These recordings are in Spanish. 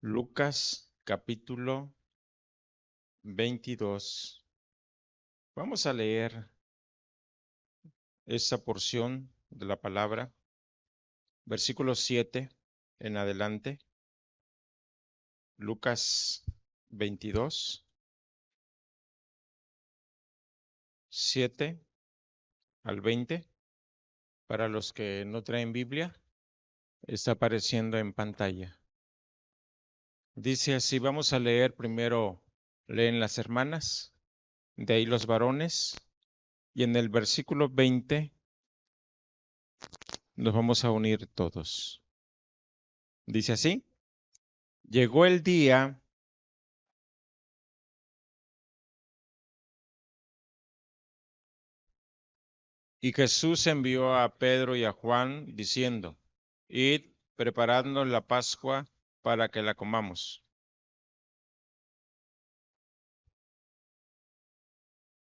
Lucas capítulo 22. Vamos a leer esta porción de la palabra, versículo 7 en adelante. Lucas 22, 7 al 20. Para los que no traen Biblia, está apareciendo en pantalla. Dice así, vamos a leer primero, leen las hermanas, de ahí los varones, y en el versículo 20 nos vamos a unir todos. Dice así, llegó el día y Jesús envió a Pedro y a Juan diciendo, id, preparadnos la Pascua para que la comamos.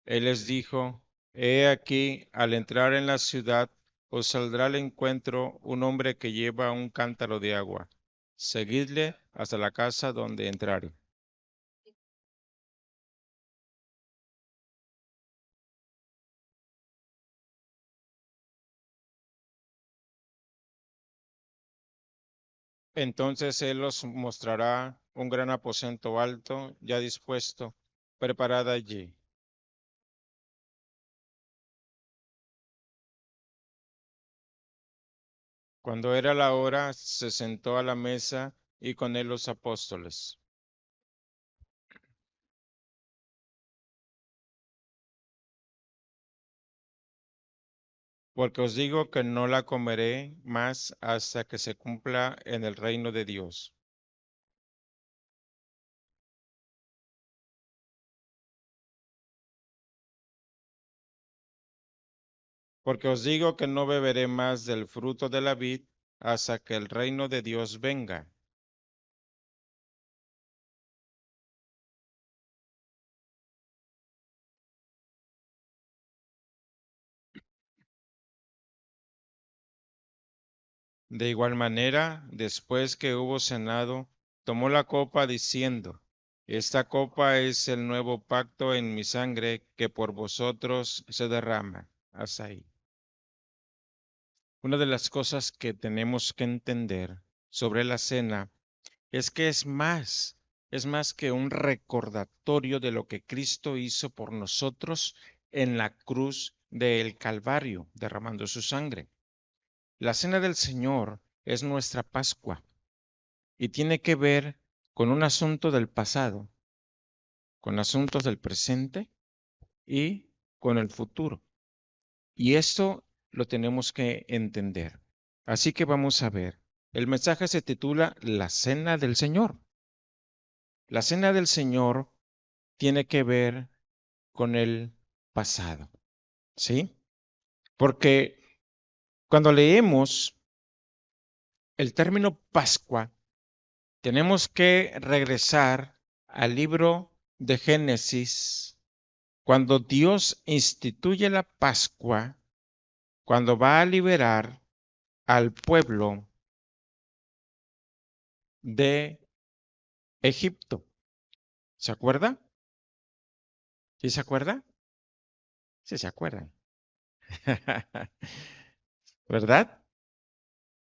Él les dijo, he aquí, al entrar en la ciudad, os saldrá al encuentro un hombre que lleva un cántaro de agua. Seguidle hasta la casa donde entrare. Entonces él os mostrará un gran aposento alto, ya dispuesto, preparad allí. Cuando era la hora, se sentó a la mesa y con él los apóstoles. Porque os digo que no la comeré más hasta que se cumpla en el reino de Dios. Porque os digo que no beberé más del fruto de la vid hasta que el reino de Dios venga. De igual manera, después que hubo cenado, tomó la copa diciendo, esta copa es el nuevo pacto en mi sangre que por vosotros se derrama. Hasta ahí. Una de las cosas que tenemos que entender sobre la cena es que es más que un recordatorio de lo que Cristo hizo por nosotros en la cruz del Calvario, derramando su sangre. La cena del Señor es nuestra Pascua y tiene que ver con un asunto del pasado, con asuntos del presente y con el futuro. Y esto lo tenemos que entender. Así que vamos a ver. El mensaje se titula La Cena del Señor. La Cena del Señor tiene que ver con el pasado, ¿sí? Porque cuando leemos el término Pascua, tenemos que regresar al libro de Génesis, cuando Dios instituye la Pascua, cuando va a liberar al pueblo de Egipto. ¿Se acuerda? ¿Sí se acuerda? Sí se acuerdan. ¿Verdad?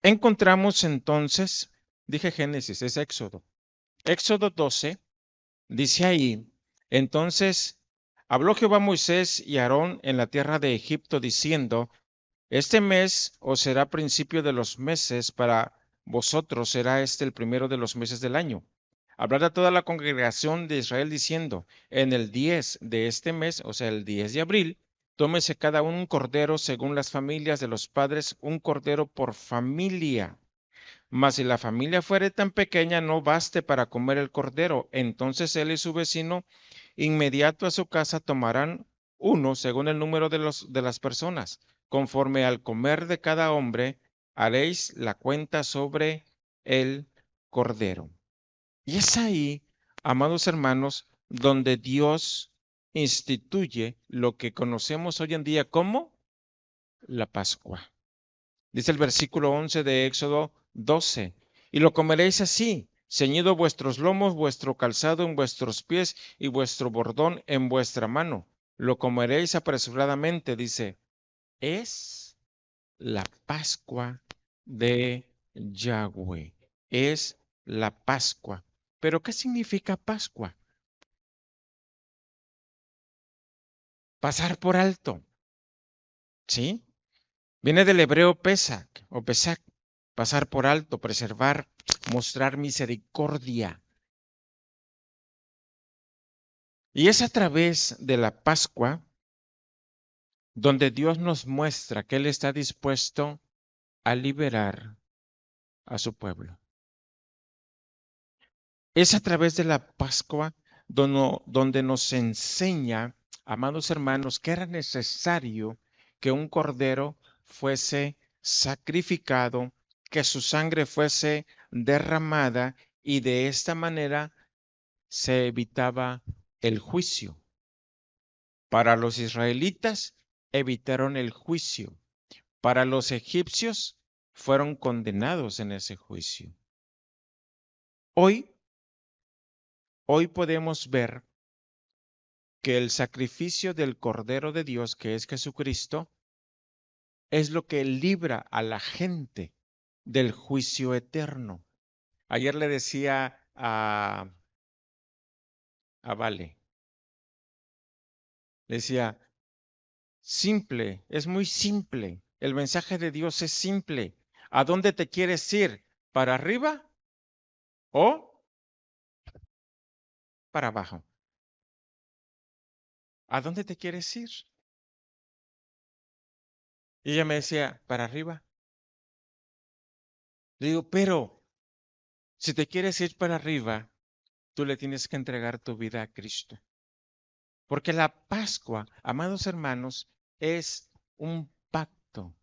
Encontramos entonces, dije Génesis, es Éxodo. Éxodo 12, dice ahí, entonces habló Jehová a Moisés y a Aarón en la tierra de Egipto, diciendo, este mes os será principio de los meses, para vosotros será este el primero de los meses del año. Hablar a toda la congregación de Israel diciendo, en el 10 de este mes, o sea, el 10 de abril, tómese cada uno un cordero según las familias de los padres, un cordero por familia. Mas si la familia fuere tan pequeña, no baste para comer el cordero, entonces él y su vecino inmediato a su casa tomarán uno según el número de las personas. Conforme al comer de cada hombre, haréis la cuenta sobre el cordero. Y es ahí, amados hermanos, donde Dios instituye lo que conocemos hoy en día como la Pascua. Dice el versículo 11 de Éxodo 12, y lo comeréis así, ceñido vuestros lomos, vuestro calzado en vuestros pies y vuestro bordón en vuestra mano. Lo comeréis apresuradamente, dice, es la Pascua de Yahweh. Es la Pascua. ¿Pero qué significa Pascua? Pasar por alto, ¿sí? Viene del hebreo Pesach o Pesach, pasar por alto, preservar, mostrar misericordia. Y es a través de la Pascua donde Dios nos muestra que Él está dispuesto a liberar a su pueblo. Es a través de la Pascua donde nos enseña, amados hermanos, que era necesario que un cordero fuese sacrificado, que su sangre fuese derramada y de esta manera se evitaba el juicio. Para los israelitas evitaron el juicio. Para los egipcios fueron condenados en ese juicio. Hoy podemos ver que el sacrificio del Cordero de Dios, que es Jesucristo, es lo que libra a la gente del juicio eterno. Ayer le decía a Vale, le decía, simple, es muy simple. El mensaje de Dios es simple. ¿A dónde te quieres ir? ¿Para arriba o para abajo? ¿A dónde te quieres ir? Y ella me decía, para arriba. Le digo, pero si te quieres ir para arriba, tú le tienes que entregar tu vida a Cristo. Porque la Pascua, amados hermanos, es un pacto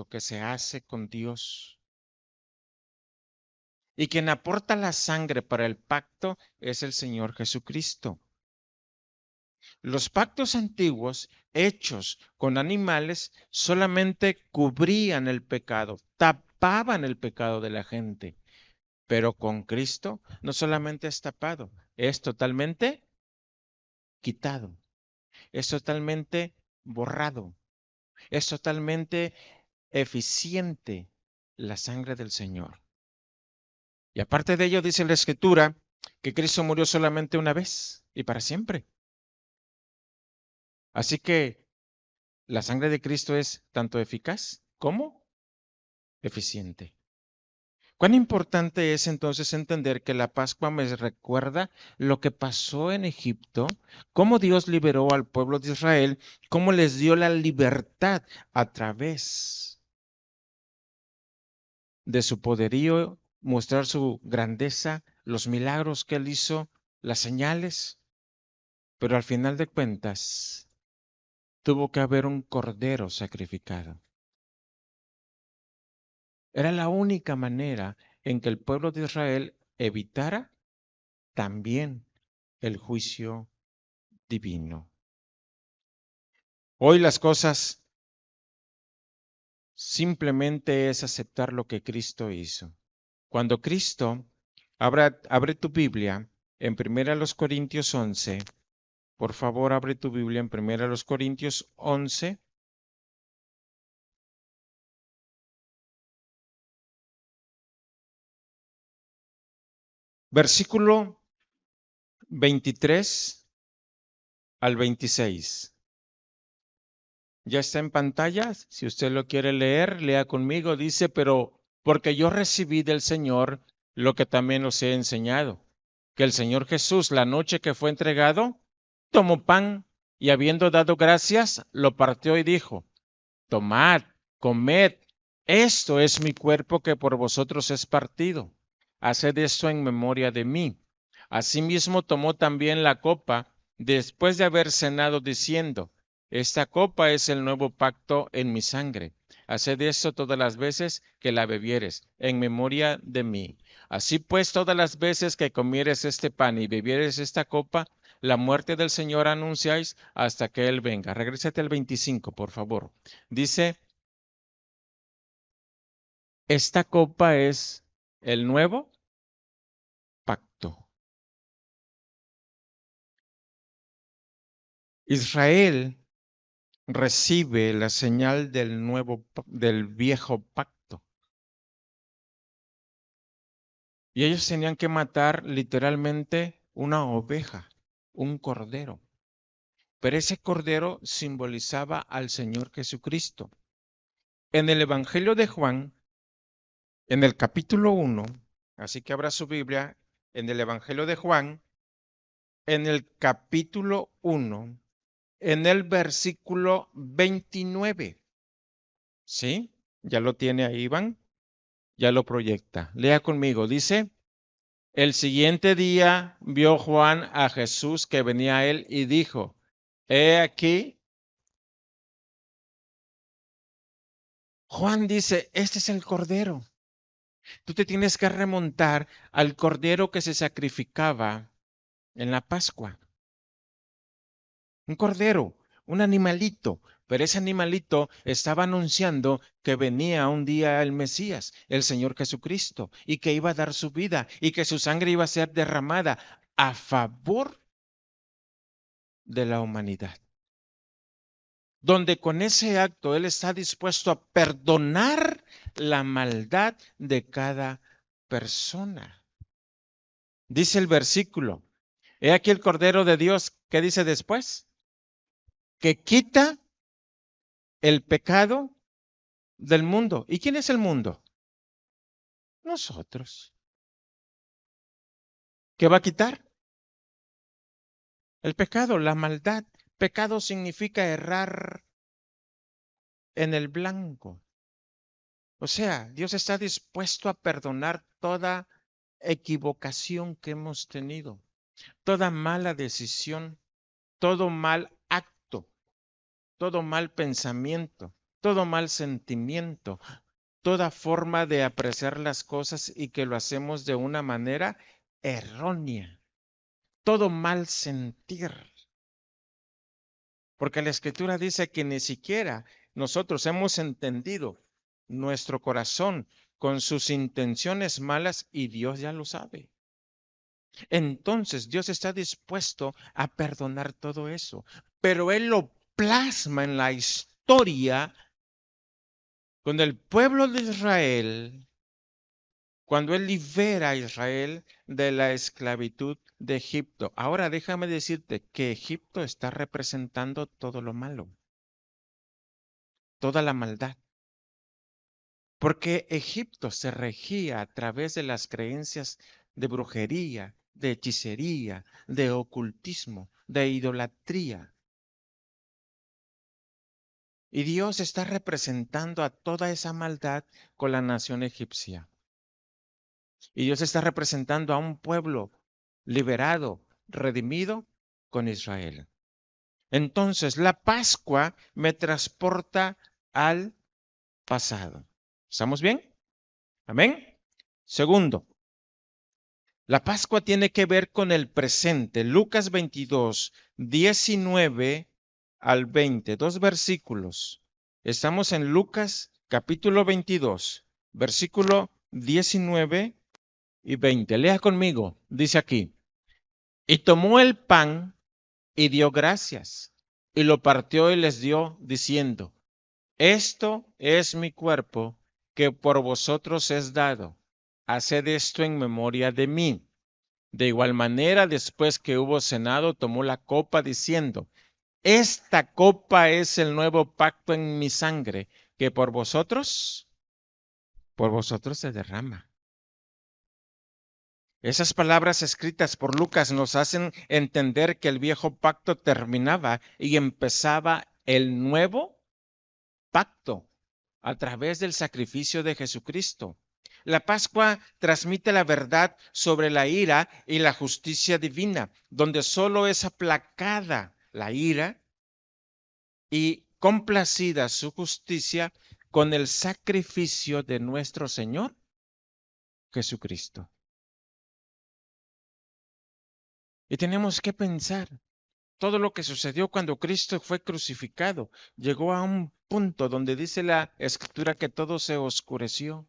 que se hace con Dios. Y quien aporta la sangre para el pacto es el Señor Jesucristo. Los pactos antiguos hechos con animales solamente cubrían el pecado, tapaban el pecado de la gente. Pero con Cristo no solamente es tapado, es totalmente quitado, es totalmente borrado, es totalmente eficiente la sangre del Señor. Y aparte de ello dice la Escritura que Cristo murió solamente una vez y para siempre. Así que la sangre de Cristo es tanto eficaz como eficiente. Cuán importante es entonces entender que la Pascua me recuerda lo que pasó en Egipto, cómo Dios liberó al pueblo de Israel, cómo les dio la libertad a través de su poderío, mostrar su grandeza, los milagros que él hizo, las señales, pero al final de cuentas tuvo que haber un cordero sacrificado. Era la única manera en que el pueblo de Israel evitara también el juicio divino. Hoy las cosas simplemente es aceptar lo que Cristo hizo. Cuando Cristo, abre tu Biblia en 1 Corintios 11, por favor abre tu Biblia en 1 Corintios 11, versículo 23 al 26. Ya está en pantalla, si usted lo quiere leer, lea conmigo, dice, pero porque yo recibí del Señor lo que también os he enseñado, que el Señor Jesús, la noche que fue entregado, tomó pan y habiendo dado gracias, lo partió y dijo, tomad, comed, esto es mi cuerpo que por vosotros es partido. Haced esto en memoria de mí. Asimismo tomó también la copa después de haber cenado diciendo, esta copa es el nuevo pacto en mi sangre. Haced esto todas las veces que la bebieres, en memoria de mí. Así pues, todas las veces que comieres este pan y bebieres esta copa, la muerte del Señor anunciáis hasta que Él venga. Regrésate al 25, por favor. Dice, esta copa es el nuevo pacto. Israel recibe la señal del viejo pacto. Y ellos tenían que matar literalmente una oveja, un cordero. Pero ese cordero simbolizaba al Señor Jesucristo. En el Evangelio de Juan, en el capítulo 1, así que abra su Biblia, en el Evangelio de Juan, en el capítulo 1, en el versículo 29. ¿Sí? ¿Ya lo tiene ahí, Iván? Ya lo proyecta. Lea conmigo. Dice, el siguiente día vio Juan a Jesús que venía a él y dijo, he aquí. Juan dice, este es el cordero. Tú te tienes que remontar al cordero que se sacrificaba en la Pascua. Un cordero, un animalito, pero ese animalito estaba anunciando que venía un día el Mesías, el Señor Jesucristo, y que iba a dar su vida y que su sangre iba a ser derramada a favor de la humanidad. Donde con ese acto Él está dispuesto a perdonar la maldad de cada persona. Dice el versículo, he aquí el Cordero de Dios, ¿qué dice después? Que quita el pecado del mundo. ¿Y quién es el mundo? Nosotros. ¿Qué va a quitar? El pecado, la maldad. Pecado significa errar en el blanco. O sea, Dios está dispuesto a perdonar toda equivocación que hemos tenido, toda mala decisión, todo mal acto, todo mal pensamiento, todo mal sentimiento, toda forma de apreciar las cosas y que lo hacemos de una manera errónea, todo mal sentir. Porque la Escritura dice que ni siquiera nosotros hemos entendido nuestro corazón con sus intenciones malas y Dios ya lo sabe. Entonces Dios está dispuesto a perdonar todo eso, pero Él lo plasma en la historia con el pueblo de Israel cuando Él libera a Israel de la esclavitud de Egipto. Ahora déjame decirte que Egipto está representando todo lo malo, toda la maldad. Porque Egipto se regía a través de las creencias de brujería, de hechicería, de ocultismo, de idolatría. Y Dios está representando a toda esa maldad con la nación egipcia. Y Dios está representando a un pueblo liberado, redimido con Israel. Entonces, la Pascua me transporta al pasado. ¿Estamos bien? Amén. Segundo, la Pascua tiene que ver con el presente. Lucas 22, 19 al 20, dos versículos. Estamos en Lucas capítulo 22, versículo 19 y 20. Lea conmigo. Dice aquí, y tomó el pan y dio gracias, y lo partió y les dio, diciendo, esto es mi cuerpo que por vosotros es dado. Haced esto en memoria de mí. De igual manera, después que hubo cenado, tomó la copa diciendo, esta copa es el nuevo pacto en mi sangre, que por vosotros se derrama. Esas palabras escritas por Lucas nos hacen entender que el viejo pacto terminaba y empezaba el nuevo pacto a través del sacrificio de Jesucristo. La Pascua transmite la verdad sobre la ira y la justicia divina, donde solo es aplacada la ira y complacida su justicia con el sacrificio de nuestro Señor Jesucristo. Y tenemos que pensar, todo lo que sucedió cuando Cristo fue crucificado llegó a un punto donde dice la Escritura que todo se oscureció.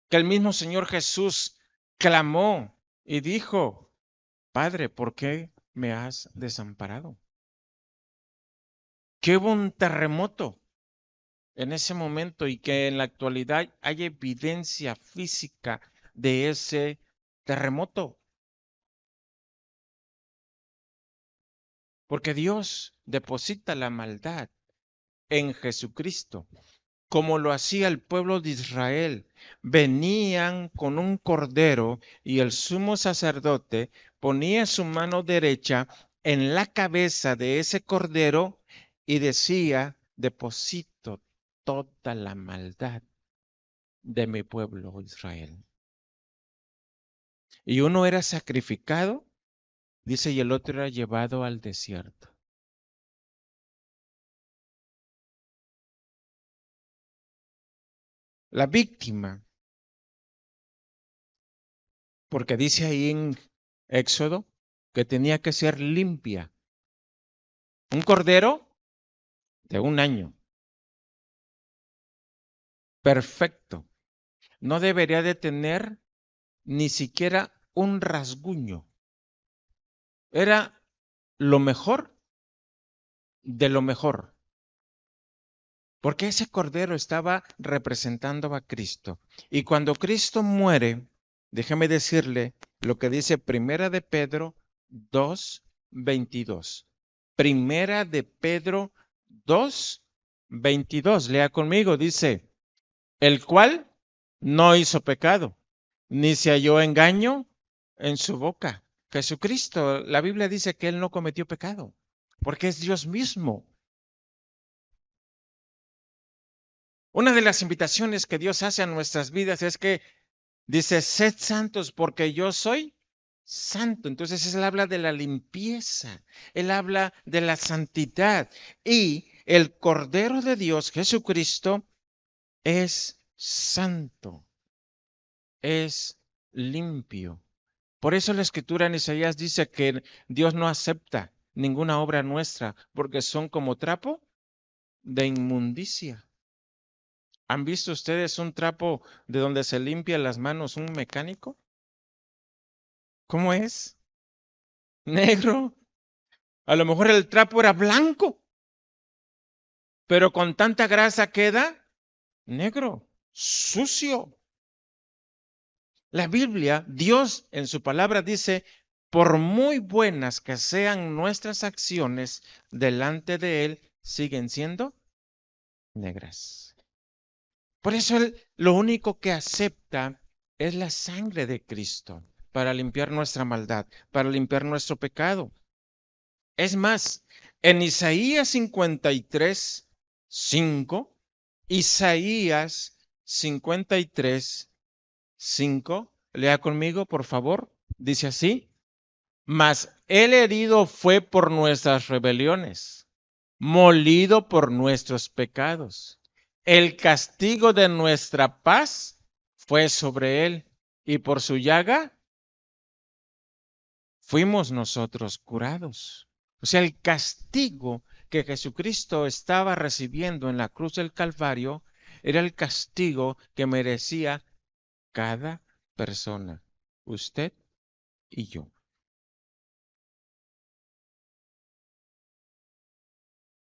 que el mismo Señor Jesús clamó y dijo, Padre, ¿por qué me has desamparado? Que hubo un terremoto en ese momento y que en la actualidad hay evidencia física de ese terremoto. Porque Dios deposita la maldad en Jesucristo, como lo hacía el pueblo de Israel. Venían con un cordero y el sumo sacerdote ponía su mano derecha en la cabeza de ese cordero y decía, deposito toda la maldad de mi pueblo Israel. Y uno era sacrificado, dice, y el otro era llevado al desierto. La víctima, porque dice ahí en Éxodo que tenía que ser limpia. Un cordero de un año, perfecto. No debería de tener ni siquiera un rasguño. Era lo mejor de lo mejor. Porque ese cordero estaba representando a Cristo. Y cuando Cristo muere, déjeme decirle lo que dice Primera de Pedro 2:22. Primera de Pedro 2:22. Lea conmigo, dice, el cual no hizo pecado, ni se halló engaño en su boca. Jesucristo, la Biblia dice que él no cometió pecado, porque es Dios mismo. Una de las invitaciones que Dios hace a nuestras vidas es que dice, sed santos porque yo soy santo. Entonces Él habla de la limpieza, Él habla de la santidad. Y el Cordero de Dios, Jesucristo, es santo, es limpio. Por eso la escritura en Isaías dice que Dios no acepta ninguna obra nuestra porque son como trapo de inmundicia. ¿Han visto ustedes un trapo de donde se limpia las manos un mecánico? ¿Cómo es? Negro. A lo mejor el trapo era blanco, pero con tanta grasa queda negro, sucio. La Biblia, Dios en su palabra dice, por muy buenas que sean nuestras acciones delante de Él, siguen siendo negras. Por eso Él lo único que acepta es la sangre de Cristo para limpiar nuestra maldad, para limpiar nuestro pecado. Es más, en Isaías 53:5, Isaías 53:5, lea conmigo, por favor, dice así, mas el herido fue por nuestras rebeliones, molido por nuestros pecados. El castigo de nuestra paz fue sobre él, y por su llaga fuimos nosotros curados. O sea, el castigo que Jesucristo estaba recibiendo en la cruz del Calvario era el castigo que merecía cada persona, usted y yo.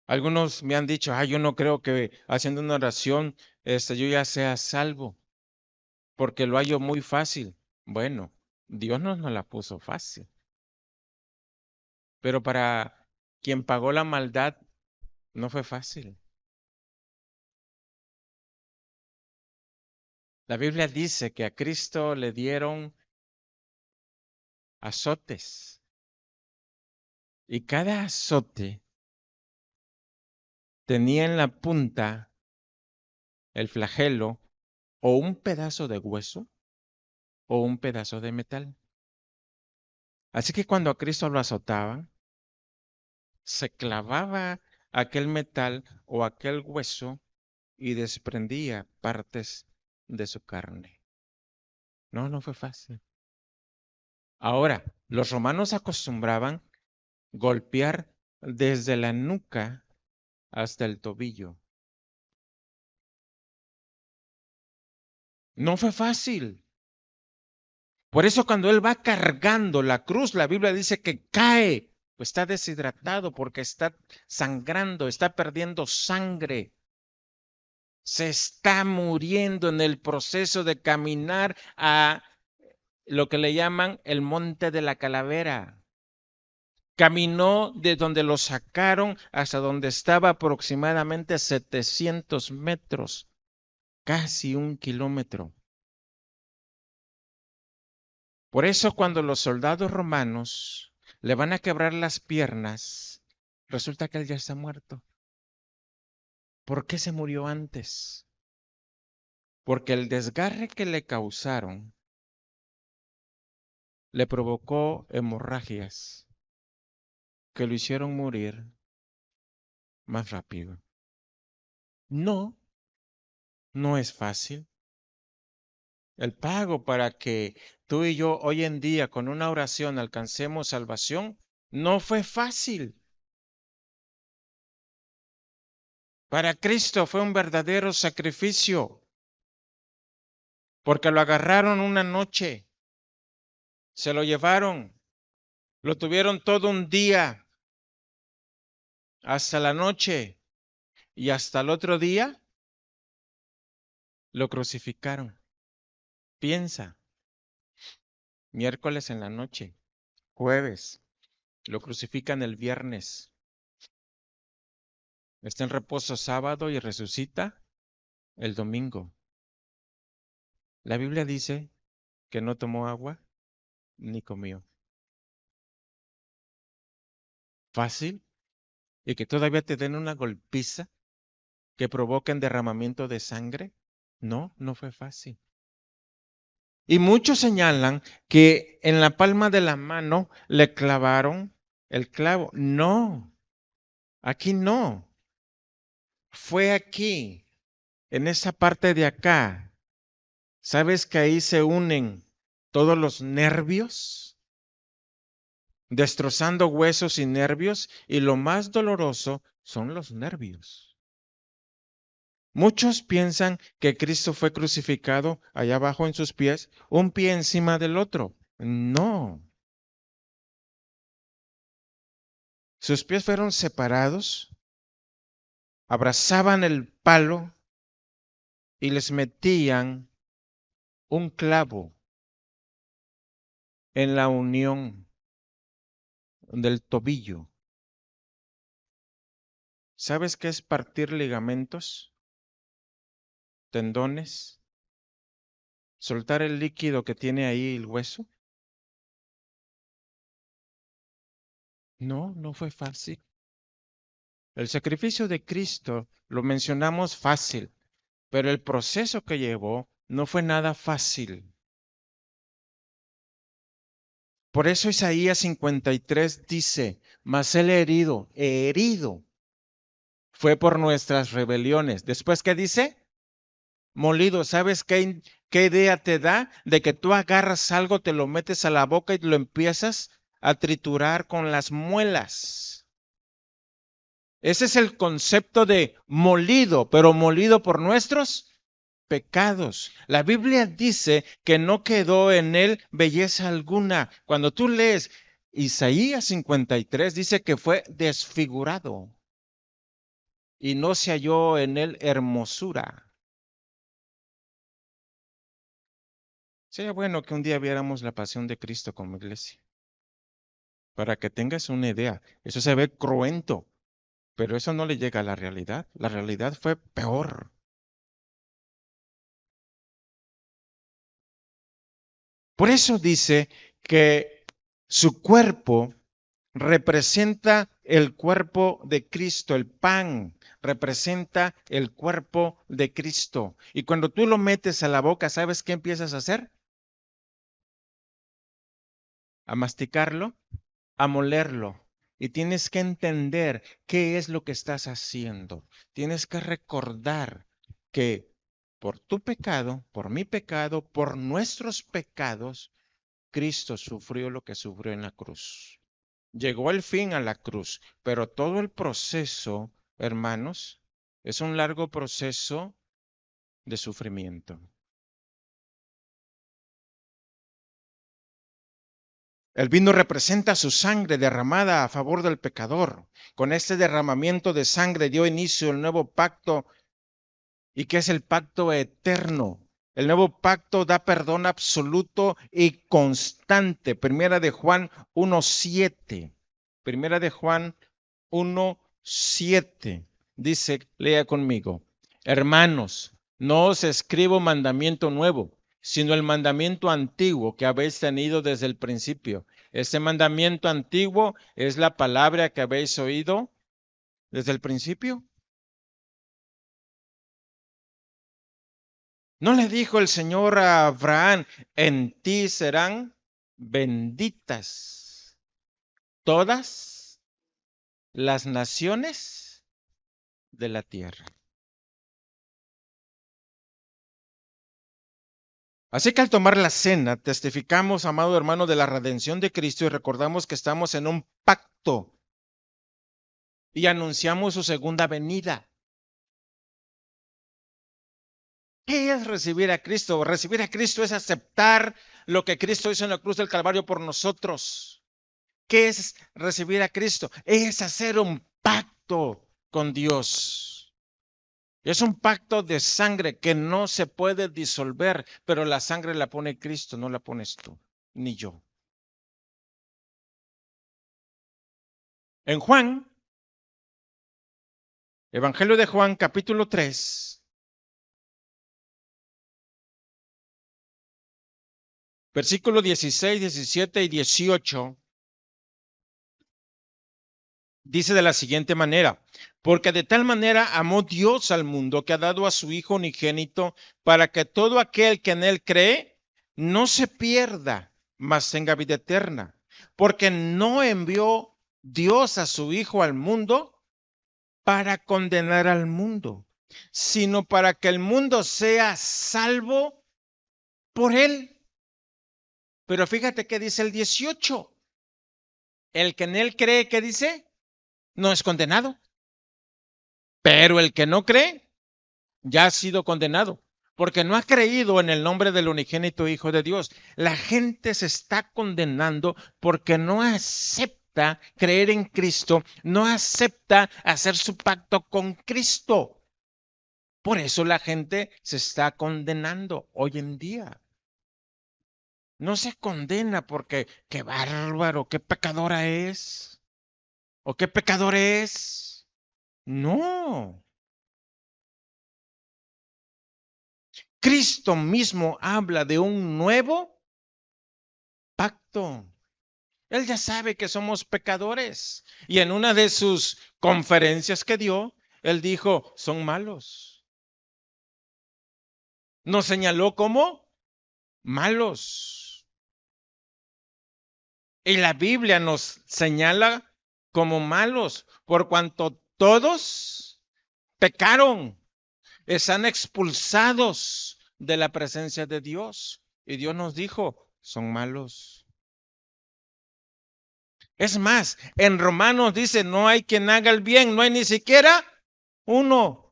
Algunos me han dicho, yo no creo que haciendo una oración, yo ya sea salvo, porque lo hallo muy fácil. Bueno, Dios nos la puso fácil, pero para quien pagó la maldad no fue fácil. La Biblia dice que a Cristo le dieron azotes y cada azote tenía en la punta el flagelo o un pedazo de hueso o un pedazo de metal. Así que cuando a Cristo lo azotaban, se clavaba aquel metal o aquel hueso y desprendía partes de su carne. No, no fue fácil. Ahora, los romanos acostumbraban golpear desde la nuca hasta el tobillo. No fue fácil. Por eso cuando él va cargando la cruz, la Biblia dice que cae, pues está deshidratado porque está sangrando, está perdiendo sangre. Se está muriendo en el proceso de caminar a lo que le llaman el monte de la calavera. Caminó de donde lo sacaron hasta donde estaba aproximadamente 700 metros, casi 1 kilómetro. Por eso cuando los soldados romanos le van a quebrar las piernas, resulta que él ya está muerto. ¿Por qué se murió antes? Porque el desgarre que le causaron le provocó hemorragias que lo hicieron morir más rápido. No, no es fácil. El pago para que tú y yo hoy en día con una oración alcancemos salvación no fue fácil. Para Cristo fue un verdadero sacrificio, porque lo agarraron una noche, se lo llevaron, lo tuvieron todo un día, hasta la noche, y hasta el otro día lo crucificaron. Piensa, miércoles en la noche, jueves, lo crucifican el viernes, está en reposo sábado y resucita el domingo. La Biblia dice que no tomó agua ni comió. Fácil, y que todavía te den una golpiza que provoquen derramamiento de sangre. No, no fue fácil. Y muchos señalan que en la palma de la mano le clavaron el clavo. No, aquí no. Fue aquí, en esa parte de acá. ¿Sabes que ahí se unen todos los nervios? Destrozando huesos y nervios, y lo más doloroso son los nervios. Muchos piensan que Cristo fue crucificado allá abajo en sus pies, un pie encima del otro. No. Sus pies fueron separados, abrazaban el palo y les metían un clavo en la unión del tobillo. ¿Sabes qué es partir ligamentos, tendones, soltar el líquido que tiene ahí el hueso? No, no fue fácil. El sacrificio de Cristo lo mencionamos fácil, pero el proceso que llevó no fue nada fácil. Por eso Isaías 53 dice, mas el herido, fue por nuestras rebeliones. Después, ¿qué dice? Molido. ¿Sabes qué idea te da? De que tú agarras algo, te lo metes a la boca y lo empiezas a triturar con las muelas. Ese es el concepto de molido, pero molido por nuestros pecados. La Biblia dice que no quedó en él belleza alguna. Cuando tú lees Isaías 53, dice que fue desfigurado y no se halló en él hermosura. Sería bueno que un día viéramos la pasión de Cristo como iglesia, para que tengas una idea. Eso se ve cruento, pero eso no le llega a la realidad. La realidad fue peor. Por eso dice que su cuerpo representa el cuerpo de Cristo, el pan representa el cuerpo de Cristo. Y cuando tú lo metes a la boca, ¿sabes qué empiezas a hacer? A masticarlo, a molerlo. Y tienes que entender qué es lo que estás haciendo. Tienes que recordar que por tu pecado, por mi pecado, por nuestros pecados, Cristo sufrió lo que sufrió en la cruz. Llegó el fin a la cruz, pero todo el proceso, hermanos, es un largo proceso de sufrimiento. El vino representa su sangre derramada a favor del pecador. Con este derramamiento de sangre dio inicio el nuevo pacto, y que es el pacto eterno. El nuevo pacto da perdón absoluto y constante. Primera de Juan 1:7. Primera de Juan 1:7. Dice, lea conmigo. Hermanos, no os escribo mandamiento nuevo, sino el mandamiento antiguo que habéis tenido desde el principio. Ese mandamiento antiguo es la palabra que habéis oído desde el principio. ¿No le dijo el Señor a Abraham, en ti serán benditas todas las naciones de la tierra? Así que al tomar la cena, testificamos, amado hermano, de la redención de Cristo y recordamos que estamos en un pacto y anunciamos su segunda venida. ¿Qué es recibir a Cristo? Recibir a Cristo es aceptar lo que Cristo hizo en la cruz del Calvario por nosotros. ¿Qué es recibir a Cristo? Es hacer un pacto con Dios. Es un pacto de sangre que no se puede disolver, pero la sangre la pone Cristo, no la pones tú, ni yo. En Juan, Evangelio de Juan, capítulo 3, versículos 16, 17 y 18, dice de la siguiente manera: porque de tal manera amó Dios al mundo que ha dado a su Hijo unigénito, para que todo aquel que en él cree no se pierda, mas tenga vida eterna. Porque no envió Dios a su Hijo al mundo para condenar al mundo, sino para que el mundo sea salvo por él. Pero fíjate que dice el 18. El que en él cree, ¿qué dice? No es condenado. Pero el que no cree ya ha sido condenado, porque no ha creído en el nombre del unigénito Hijo de Dios. La gente se está condenando porque no acepta creer en Cristo, no acepta hacer su pacto con Cristo. Por eso la gente se está condenando hoy en día. No se condena porque qué bárbaro, qué pecadora es, o qué pecador es. No. Cristo mismo habla de un nuevo pacto. Él ya sabe que somos pecadores. Y en una de sus conferencias que dio, él dijo, son malos. Nos señaló como malos. Y la Biblia nos señala como malos, por cuanto todos pecaron, están expulsados de la presencia de Dios. Y Dios nos dijo, son malos. Es más, en Romanos dice, no hay quien haga el bien, no hay ni siquiera uno.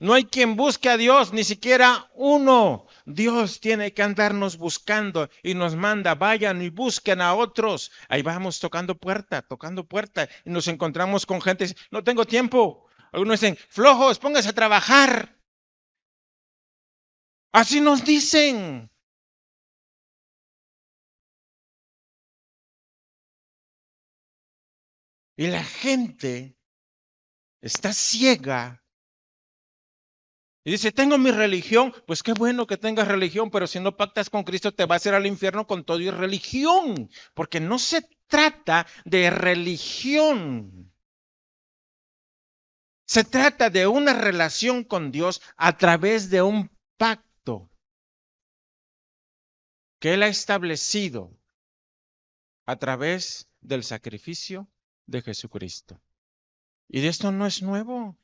No hay quien busque a Dios, ni siquiera uno. Dios tiene que andarnos buscando y nos manda, vayan y busquen a otros. Ahí vamos tocando puerta, y nos encontramos con gente, dice, no tengo tiempo. Algunos dicen, flojos, pónganse a trabajar. Así nos dicen. Y la gente está ciega. Y dice, tengo mi religión. Pues qué bueno que tengas religión, pero si no pactas con Cristo te vas a ir al infierno con todo y religión. Porque no se trata de religión. Se trata de una relación con Dios a través de un pacto que Él ha establecido a través del sacrificio de Jesucristo. Y de esto no es nuevo.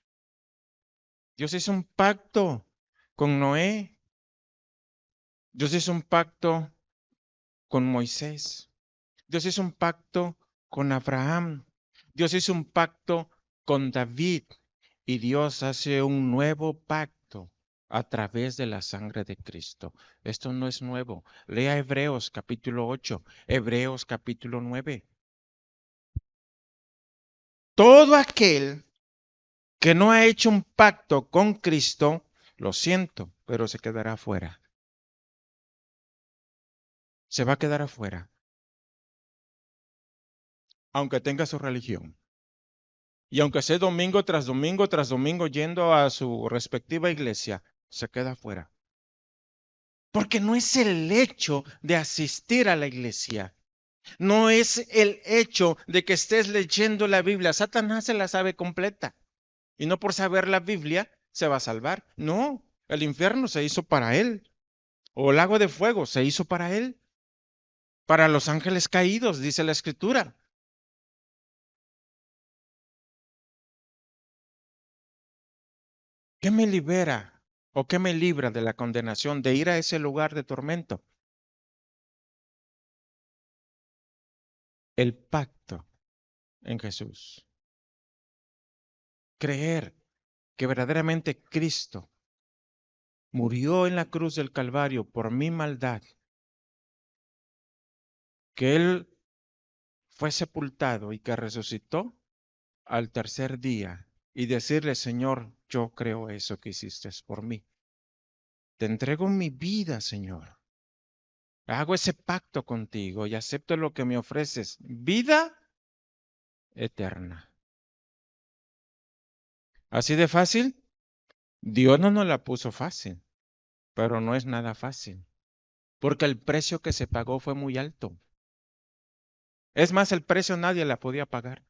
Dios hizo un pacto con Noé. Dios hizo un pacto con Moisés. Dios hizo un pacto con Abraham. Dios hizo un pacto con David. Y Dios hace un nuevo pacto a través de la sangre de Cristo. Esto no es nuevo. Lea Hebreos capítulo 8, Hebreos capítulo 9. Todo aquel que no ha hecho un pacto con Cristo, lo siento, pero se quedará afuera. Se va a quedar afuera, aunque tenga su religión. Y aunque sea domingo tras domingo tras domingo yendo a su respectiva iglesia, se queda afuera. Porque no es el hecho de asistir a la iglesia. No es el hecho de que estés leyendo la Biblia. Satanás se la sabe completa. Y no por saber la Biblia se va a salvar. No, el infierno se hizo para él. O el lago de fuego se hizo para él. Para los ángeles caídos, dice la Escritura. ¿Qué me libera o qué me libra de la condenación de ir a ese lugar de tormento? El pacto en Jesús. Creer que verdaderamente Cristo murió en la cruz del Calvario por mi maldad, que Él fue sepultado y que resucitó al tercer día y decirle, Señor, yo creo eso que hiciste por mí. Te entrego mi vida, Señor. Hago ese pacto contigo y acepto lo que me ofreces, vida eterna. ¿Así de fácil? Dios no nos la puso fácil, pero no es nada fácil, porque el precio que se pagó fue muy alto. Es más, el precio nadie la podía pagar.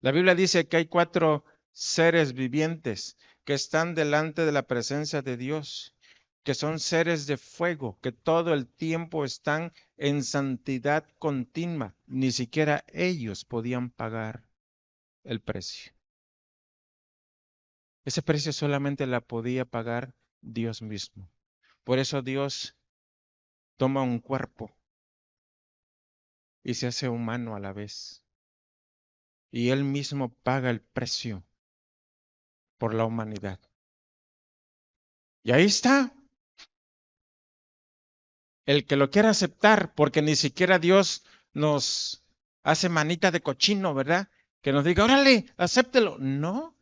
La Biblia dice que hay 4 seres vivientes que están delante de la presencia de Dios, que son seres de fuego, que todo el tiempo están en santidad continua. Ni siquiera ellos podían pagar el precio. Ese precio solamente la podía pagar Dios mismo. Por eso Dios toma un cuerpo y se hace humano a la vez. Y Él mismo paga el precio por la humanidad. Y ahí está. El que lo quiera aceptar, porque ni siquiera Dios nos hace manita de cochino, ¿verdad? Que nos diga, órale, acéptelo. No,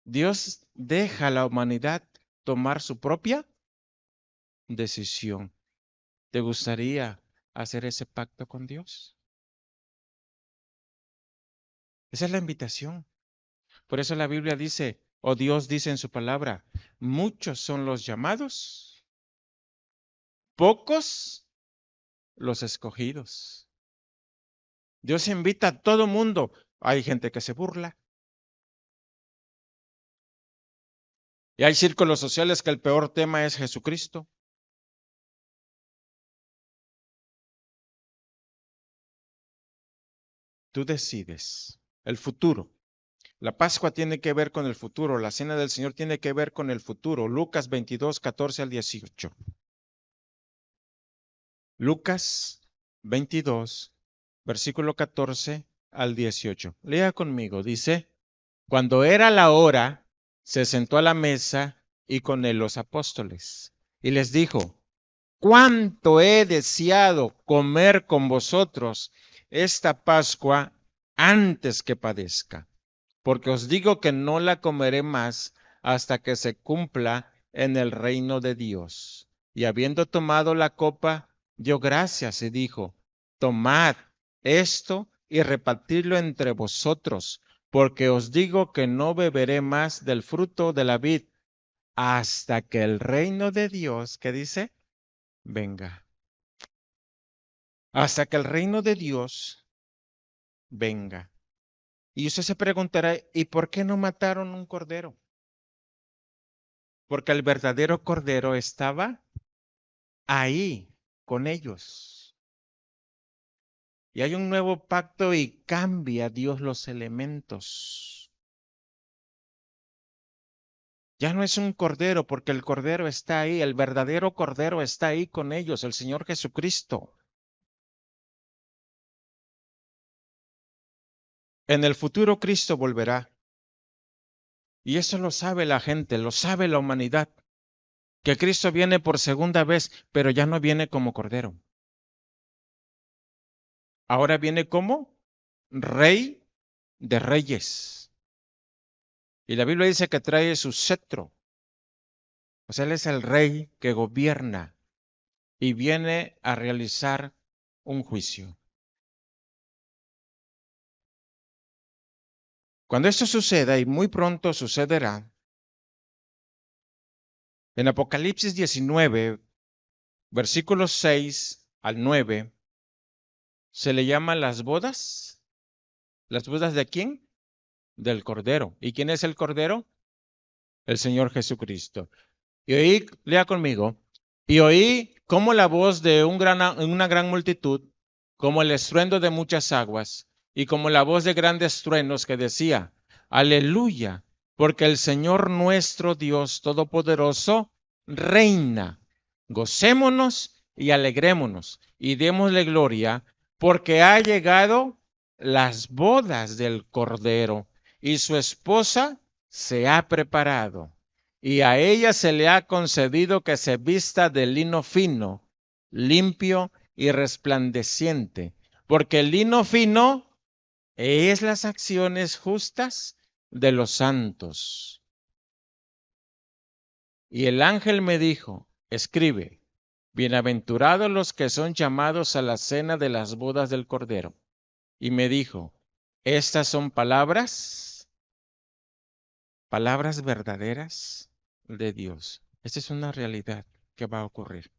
Dios deja a la humanidad tomar su propia decisión. ¿Te gustaría hacer ese pacto con Dios? Esa es la invitación. Por eso la Biblia dice, o Dios dice en su palabra, muchos son los llamados, pocos los escogidos. Dios invita a todo mundo. Hay gente que se burla. Y hay círculos sociales que el peor tema es Jesucristo. Tú decides el futuro. La Pascua tiene que ver con el futuro. La Cena del Señor tiene que ver con el futuro. Lucas 22, 14 al 18. Lucas 22, versículo 14 al 18. Lea conmigo. Dice, cuando era la hora, se sentó a la mesa y con él los apóstoles. Y les dijo, cuánto he deseado comer con vosotros esta Pascua antes que padezca, porque os digo que no la comeré más hasta que se cumpla en el reino de Dios. Y habiendo tomado la copa, dio gracias y dijo, tomad esto y repartidlo entre vosotros, porque os digo que no beberé más del fruto de la vid hasta que el reino de Dios, ¿qué dice? Venga. Hasta que el reino de Dios venga. Y usted se preguntará, ¿y por qué no mataron un cordero? Porque el verdadero cordero estaba ahí con ellos. Y hay un nuevo pacto y cambia Dios los elementos. Ya no es un cordero porque el cordero está ahí, el verdadero cordero está ahí con ellos, el Señor Jesucristo. En el futuro Cristo volverá Y eso lo sabe la gente, lo sabe la humanidad, que Cristo viene por segunda vez, pero ya no viene como Cordero. Ahora viene como Rey de Reyes. Y la Biblia dice que trae su cetro. O sea, Él es el Rey que gobierna y viene a realizar un juicio. Cuando esto suceda, y muy pronto sucederá, en Apocalipsis 19, versículos 6 al 9, se le llama las bodas. ¿Las bodas de quién? Del Cordero. ¿Y quién es el Cordero? El Señor Jesucristo. Y oí, lea conmigo, y oí como la voz de una gran multitud, como el estruendo de muchas aguas, y como la voz de grandes truenos que decía, Aleluya, porque el Señor nuestro Dios Todopoderoso reina. Gocémonos y alegrémonos, y démosle gloria, porque ha llegado las bodas del Cordero, y su esposa se ha preparado y a ella se le ha concedido que se vista de lino fino, limpio y resplandeciente, porque el lino fino es las acciones justas de los santos. Y el ángel me dijo, escribe, bienaventurados los que son llamados a la cena de las bodas del Cordero. Y me dijo, estas son palabras verdaderas de Dios. Esta es una realidad que va a ocurrir.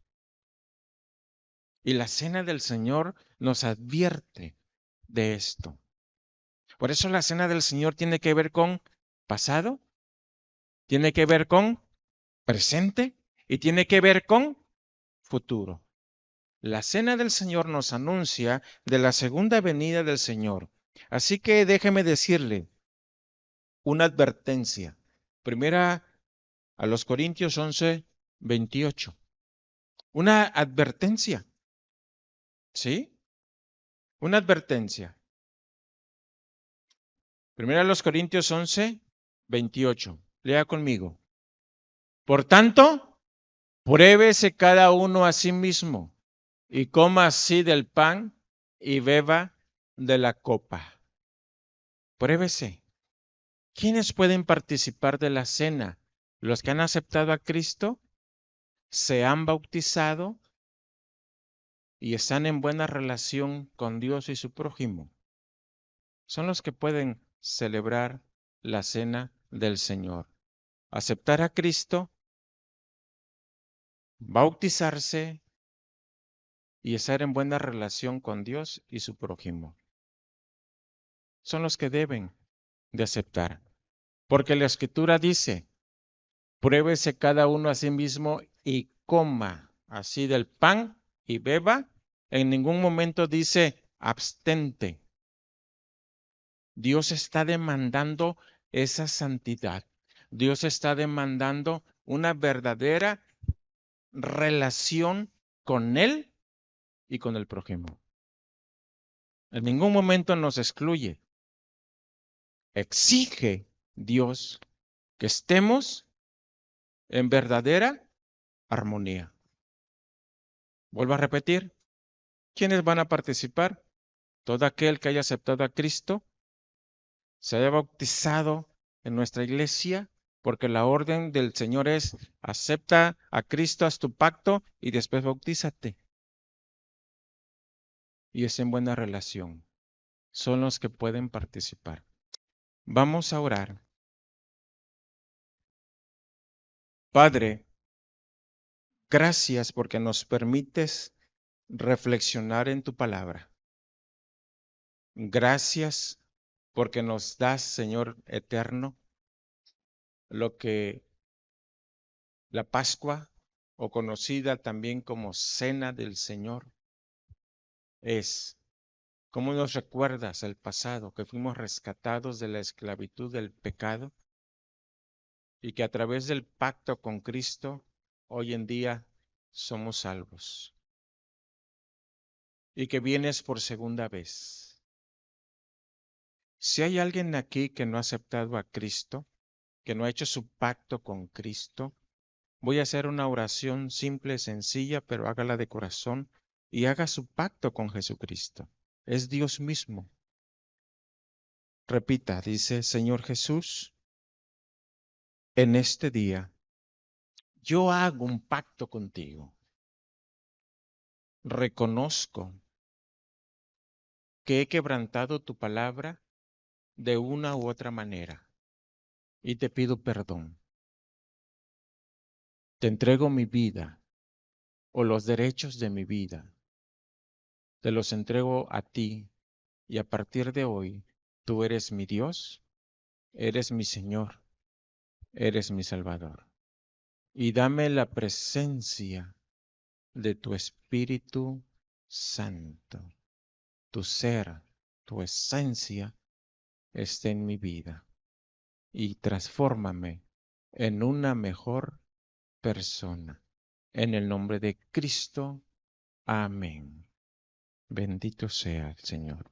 Y la cena del Señor nos advierte de esto. Por eso la cena del Señor tiene que ver con pasado, tiene que ver con presente y tiene que ver con futuro. La cena del Señor nos anuncia de la segunda venida del Señor. Así que déjeme decirle una advertencia. Primera a los Corintios 11, 28. Una advertencia. ¿Sí? Una advertencia. Primera a los Corintios 11, 28. Lea conmigo. Por tanto, pruébese cada uno a sí mismo y coma así del pan y beba de la copa. Pruébese. ¿Quiénes pueden participar de la cena? Los que han aceptado a Cristo, se han bautizado y están en buena relación con Dios y su prójimo. Son los que pueden celebrar la cena del Señor. Aceptar a Cristo, bautizarse y estar en buena relación con Dios y su prójimo. Son los que deben de aceptar. Porque la Escritura dice, pruébese cada uno a sí mismo y coma así del pan y beba. En ningún momento dice abstente. Dios está demandando esa santidad. Dios está demandando una verdadera relación con Él y con el prójimo. En ningún momento nos excluye. Exige Dios que estemos en verdadera armonía. Vuelvo a repetir, ¿quiénes van a participar? Todo aquel que haya aceptado a Cristo, se haya bautizado en nuestra iglesia, porque la orden del Señor es, acepta a Cristo, haz tu pacto y después bautízate. Y es en buena relación. Son los que pueden participar. Vamos a orar. Padre, gracias porque nos permites reflexionar en tu palabra. Gracias porque nos das, Señor eterno, lo que la Pascua, o conocida también como Cena del Señor, es. ¿Cómo nos recuerdas el pasado, que fuimos rescatados de la esclavitud del pecado y que a través del pacto con Cristo hoy en día somos salvos? Y que vienes por segunda vez. Si hay alguien aquí que no ha aceptado a Cristo, que no ha hecho su pacto con Cristo, voy a hacer una oración simple, sencilla, pero hágala de corazón y haga su pacto con Jesucristo. Es Dios mismo. Repita, dice, Señor Jesús, en este día yo hago un pacto contigo. Reconozco que he quebrantado tu palabra de una u otra manera y te pido perdón. Te entrego mi vida o los derechos de mi vida. Te los entrego a ti y a partir de hoy tú eres mi Dios, eres mi Señor, eres mi Salvador. Y dame la presencia de tu Espíritu Santo. Tu ser, tu esencia esté en mi vida y transfórmame en una mejor persona. En el nombre de Cristo. Amén. Bendito sea el Señor.